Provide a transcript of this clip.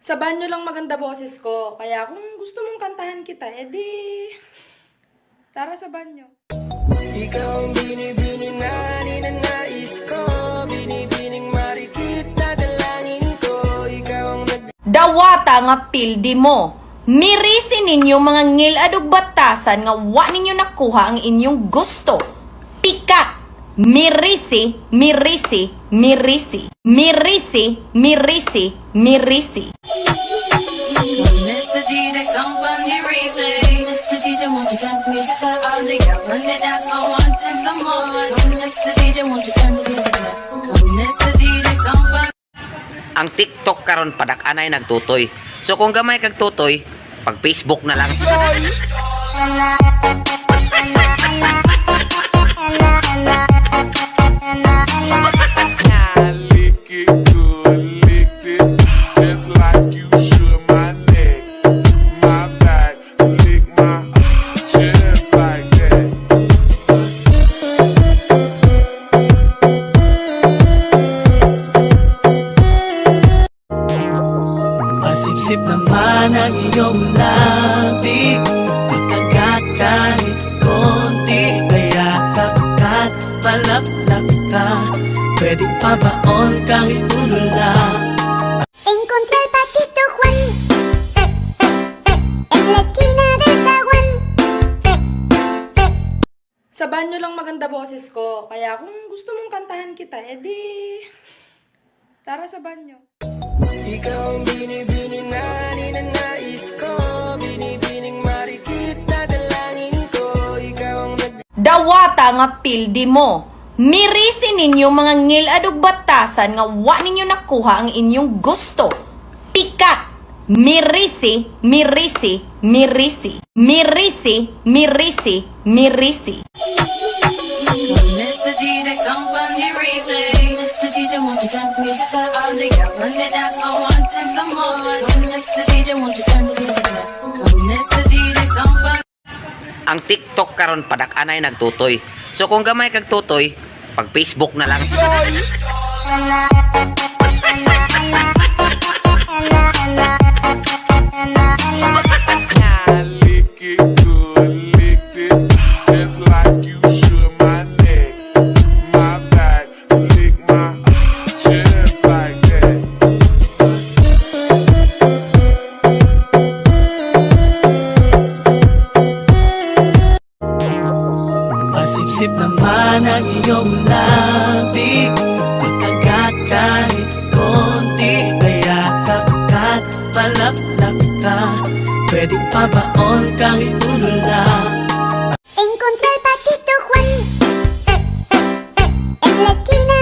Sa banyo lang maganda boses ko. Kaya kung gusto mong kantahan kita, edi tara sa banyo. Ikaw ang binibining na ninanais ko, binibining marikit na dalangin ko. Ikaw ang Dawata nga pildi mo. Mirisi ninyo mga ngil adog batasan nga wa ninyo nakuha ang inyong gusto. Pikat. Mirisi, mirisi, mirisi. Mirisi, mirisi, mirisi. Mr. DJ, somebody replay. Mr. DJ, won't you turn the music up? All the girls run the dance for one and some more. Mr. DJ, won't you turn the music up? Come, Mr. DJ, somebody. Ang TikTok karon padak-anay nagtutoy. So kung gamay kag tutoy, pag Facebook na lang. Lick it good, lick this just like you should my neck, my back, lick my just like that. Masipsip naman ang iyong labi, pagkagat kahit konti, kaya kapkat palaplak ka, pwedeng pabaon kahit ulo lang. Encontré al patito Juan en la esquina del zaguán. Sa banyo lang maganda boses ko. Kaya kung gusto mong kantahan kita, edi tara sa banyo. Ikaw ang binibining na ninanais ko, binibining marikit na dalangin ko. Ikaw ang Dawata nga pildi mo. Mirisi ninyo mga ngil adog batasan nga wa ninyo nakuha ang inyong gusto. Pikat. Mirisi, mirisi, mirisi. Mirisi, mirisi, mirisi. Mr. DJ, somebody replay. Mr. DJ, won't you turn the music up? All the girls run the dance for one and some more. Mr. DJ, won't you turn the music up? Come, Mr. DJ, somebody. Ang TikTok karon padak-anay nagtutoy. So kung gamay kag tutoy, pag Facebook na lang. Lick it good, lick this just like you should my neck, my back, lick my just like that. Masipsip naman ang iyong labi, pagkagat kahit konti, kaya kapkat palaplak ka, pwedeng pabaon kahit ulo lang. Encontré al patito Juan en la esquina